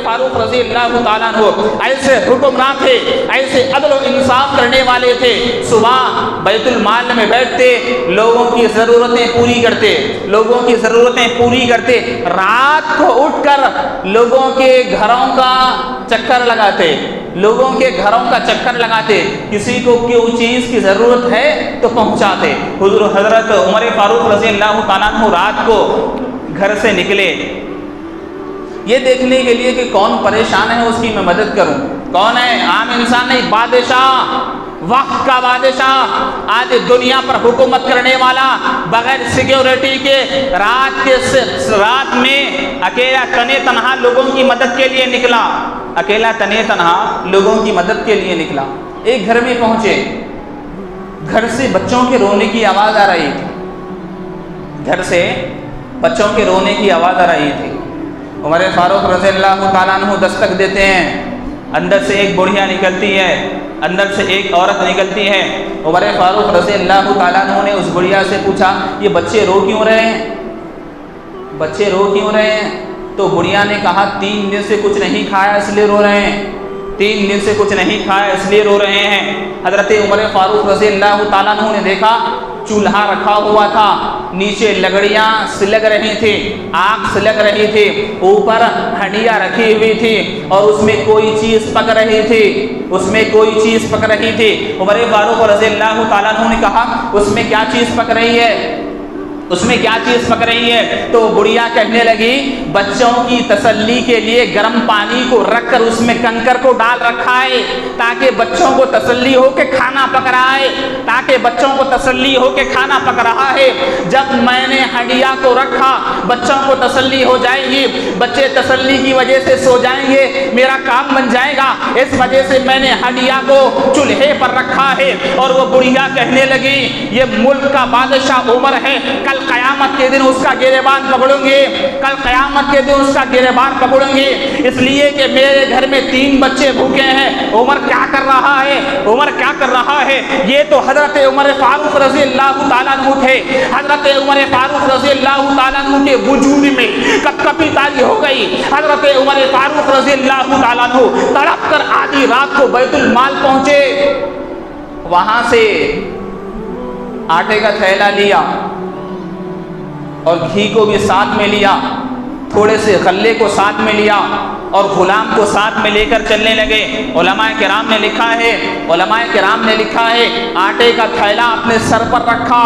فاروق رضی اللہ تعالیٰ عنہ ایسے حکمران تھے، ایسے عدل و انصاف کرنے والے تھے، صبح بیت المال میں بیٹھتے، لوگوں کی ضرورتیں پوری کرتے، لوگوں کی ضرورتیں پوری کرتے، رات کو اٹھ کر لوگوں کے گھروں کا چکر لگاتے، لوگوں کے گھروں کا چکر لگاتے، کسی کو کوئی چیز کی ضرورت ہے تو پہنچاتے۔ حضرت عمر فاروق رضی اللہ تعالیٰ عنہ رات کو گھر سے نکلے یہ دیکھنے کے لیے کہ کون پریشان ہے اس کی میں مدد کروں۔ کون ہے؟ عام انسان نہیں، بادشاہ، وقت کا بادشاہ، آج دنیا پر حکومت کرنے والا، بغیر سیکیورٹی کے رات میں اکیلا تنے تنہا لوگوں کی مدد کے لیے نکلا، اکیلا تنے تنہا لوگوں کی مدد کے لیے نکلا۔ ایک گھر میں پہنچے، گھر سے بچوں کے رونے کی آواز آ رہی تھی، گھر سے بچوں کے رونے کی آواز آ رہی تھی۔ عمر فاروق رضی اللہ تعالیٰ عنہ دستک دیتے ہیں، اندر سے ایک بڑھیا نکلتی ہے، اندر سے ایک عورت نکلتی ہے۔ عمر فاروق رضی اللہ تعالیٰ عنہ نے اس بڑھیا سے پوچھا یہ بچے رو کیوں رہے ہیں، بچے رو کیوں رہے ہیں؟ تو بڑھیا نے کہا 3 دن سے کچھ نہیں کھایا اس لیے رو رہے ہیں، 3 دن سے کچھ نہیں کھایا اس لیے رو رہے ہیں۔ حضرت عمر فاروق رضی اللہ تعالیٰ عنہ نے دیکھا چولہا رکھا ہوا تھا، نیچے لکڑیاں سلگ رہی تھی، آگ سلگ رہی تھی، اوپر ہنڈیاں رکھی ہوئی تھی اور اس میں کوئی چیز پک رہی تھی، اس میں کوئی چیز پک رہی تھی۔ عمر فاروق رضی اللہ تعالیٰ عنہ نے کہا اس میں کیا چیز پک رہی ہے، اس میں کیا چیز پک رہی ہے؟ تو بڑھیا کہنے لگی بچوں کی تسلی کے لیے گرم پانی کو رکھ کر اس میں کنکر کو ڈال رکھا ہے تاکہ بچوں کو تسلی ہو کہ کھانا پک رہا ہے، تاکہ بچوں کو تسلی ہو کہ کھانا پک رہا ہے۔ جب میں نے ہنڈیا کو رکھا بچوں کو تسلی ہو جائے گی، بچے تسلی کی وجہ سے سو جائیں گے، میرا کام بن جائے گا، اس وجہ سے میں نے ہنڈیا کو چولہے پر رکھا ہے۔ اور وہ بڑھیا کہنے لگی یہ ملک کا بادشاہ عمر ہے، کل قیامت کے دن اس کا گریبان پکڑوں گے، کل قیامت کے دن اس کا گریبان پکڑوں گے، اس لیے کہ میرے گھر میں 3 بچے بھوکے ہیں۔ عمر کیا کر رہا ہے، عمر کیا کر رہا ہے؟ یہ تو حضرت عمر فاروق رضی اللہ تعالیٰ عنہ تھے۔ حضرت عمر فاروق رضی اللہ تعالیٰ عنہ کے وجود میں کپکپی تاری ہو گئی۔ حضرت عمر فاروق رضی اللہ تعالیٰ عنہ تڑپ کر آدھی رات کو بیت المال پہنچے، وہاں سے آٹے کا تھیلا لیا اور گھی کو بھی ساتھ میں لیا، تھوڑے سے غلے کو ساتھ میں لیا اور غلام کو ساتھ میں لے کر چلنے لگے۔ علماء کرام نے لکھا ہے، علماء کرام نے لکھا ہے آٹے کا تھیلا اپنے سر پر رکھا۔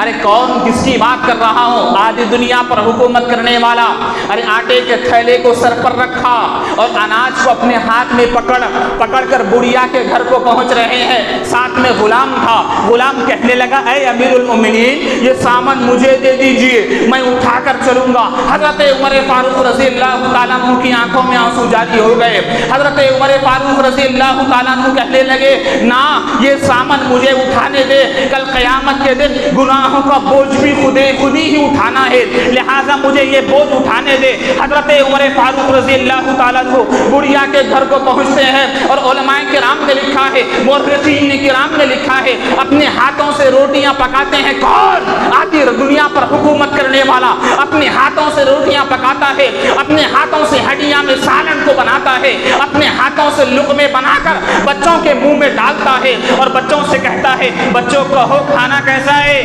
ارے کون کس کی بات کر رہا ہوں، آدھی دنیا پر حکومت کرنے والا۔ ارے آٹے کے تھیلے کو سر پر رکھا اور اناج کو اپنے ہاتھ میں پکڑ کر بڑھیا کے گھر کو پہنچ رہے ہیں، ساتھ میں غلام تھا۔ غلام کہنے لگا اے امیر المومنین یہ سامان مجھے دے دیجئے، میں اٹھا کر چلوں گا۔ حضرت عمر فاروق رضی اللہ تعالیٰ عنہ کی آنکھوں میں آنسو جاری ہو گئے۔ حضرت عمر فاروق رضی اللہ تعالیٰ عنہ کہنے لگے نا یہ سامان مجھے اٹھانے دے، کل قیامت کے دن گناہوں کا بوجھ بھی خود ہی اٹھانا ہے، لہٰذا مجھے یہ بوجھ اٹھانے دے۔ حضرت عمر فاروق رضی اللہ تعالیٰ عنہ بڑھیا کے گھر کو پہنچتے ہیں اور علماء کرام نے لکھا ہے، مورخین کرام نے لکھا ہے اپنے ہاتھوں سے روٹیاں پکاتے ہیں۔ کون آدھی دنیا پر حکومت کرنے والا اپنے ہاتھوں سے روٹیاں پکاتا ہے، اپنے ہاتھوں سے ہڈیاں میں سالن کو بناتا ہے، اپنے ہاتھوں سے لقمے بنا کر بچوں کے منہ میں ڈالتا ہے اور بچوں سے کہتا ہے بچوں کہو کھانا کیسا ہے،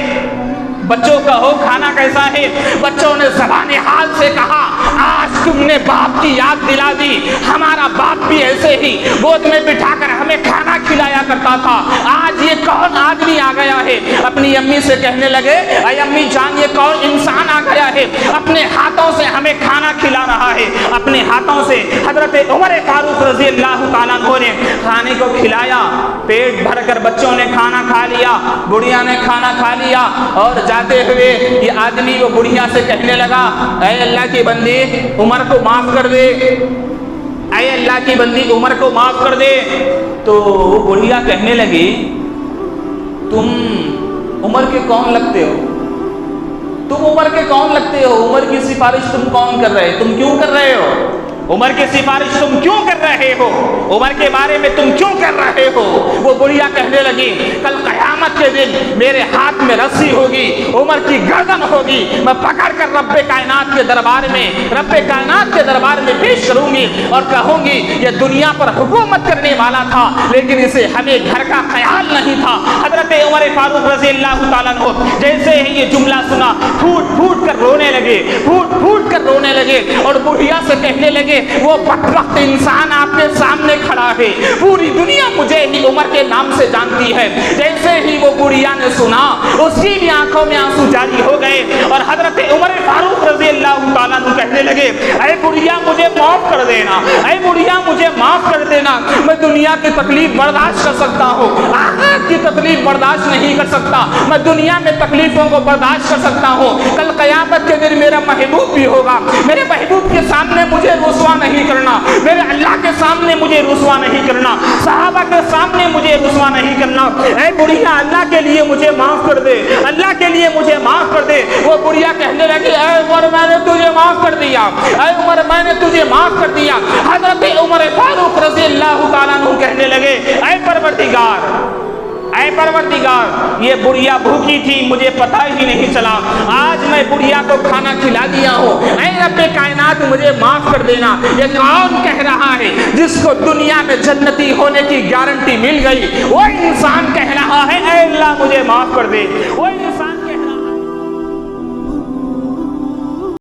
بچوں کہو کھانا کیسا ہے۔ بچوں نے زبان حال سے کہا آج تم نے باپ کی یاد دلا دی، ہمارا باپ بھی ایسے ہی گود میں بٹھا کر ہمیں کھانا کھلایا کرتا تھا، آج یہ کون آدمی آ گیا ہے۔ اپنی امی سے کہنے لگے اے امی جان یہ کون انسان آ گیا ہے، اپنے ہاتھوں سے ہمیں کھانا کھلا رہا ہے۔ اپنے ہاتھوں سے حضرت عمر فاروق رضی اللہ تعالیٰ عنہ نے کھانے کو کھلایا، پیٹ بھر کر بچوں نے کھانا کھا لیا، بڑھیا نے کھانا کھا لیا اور جاتے ہوئے یہ آدمی وہ بڑھیا سے کہنے لگا اے اللہ کی بندی عمر کو معاف کر دے، اے اللہ کی بندی عمر کو معاف کر دے۔ تو وہ بڑھیا کہنے لگی تم عمر کے کون لگتے ہو، تم عمر کے کون لگتے ہو، عمر کی سفارش تم کون کر رہے، تم کیوں کر رہے ہو؟ عمر کی سفارش تم کیوں کر رہے ہو؟ عمر کے بارے میں تم کیوں کر رہے ہو؟ وہ بڑھیا کہنے لگی کل قیامت کے دن میرے ہاتھ میں رسی ہوگی، عمر کی گردن ہوگی، میں پکڑ کر رب کائنات کے دربار میں پیش کروں گی اور کہوں گی یہ دنیا پر حکومت کرنے والا تھا لیکن اسے ہمیں گھر کا خیال نہیں تھا۔ حضرت عمر فاروق رضی اللہ تعالیٰ عنہ جیسے ہی یہ جملہ سنا پھوٹ کر رونے لگے اور بڑھیا سے کہنے لگے وہ بدبخت انسان آپ کے سامنے کھڑا ہے، پوری دنیا مجھے ہی عمر کے نام سے جانتی ہے۔ جیسے ہی وہ بڑھیا نے سنا اس کی بھی آنکھوں میں آنسو جاری ہو گئے اور حضرت عمر فاروق رضی اللہ تعالیٰ عنہ کہنے لگے اے بڑھیا مجھے معاف کر دینا، اے بڑھیا مجھے معاف کر دینا، میں دنیا کی تکلیف برداشت کر سکتا ہوں، آخرت کی تکلیف برداشت نہیں کر سکتا، میں دنیا میں تکلیفوں کو برداشت کر سکتا ہوں، کل قیامت کے دن میرا محبوب بھی ہوگا، میرے محبوب کے سامنے مجھے رسوا نہیں کرنا، میرے اللہ کے سامنے مجھے رسوا نہیں کرنا، صحابہ کے سامنے مجھے رسوا نہیں کرنا، اے بڑھیا اللہ کے لیے مجھے معاف کر دے، اللہ کے لیے مجھے معاف کر دے۔ وہ بڑھیا کہنے لگی اے عمر میں نے تجھے معاف کر دیا، اے عمر میں نے تجھے معاف کر دیا۔ حضرت عمر فاروق رضی اللہ تعالیٰ عنہ کہنے لگے اے پروردگار یہ بڑھیا بھوکی تھی مجھے پتہ ہی نہیں چلا، آج میں بڑھیا کو کھانا کھلا دیا ہوں، اے رب کائنات مجھے معاف کر دینا۔ یہ کون کہہ رہا ہے جس کو دنیا میں جنتی ہونے کی گارنٹی مل گئی؟ وہ انسان کہہ رہا ہے اے اللہ مجھے معاف کر دے، وہ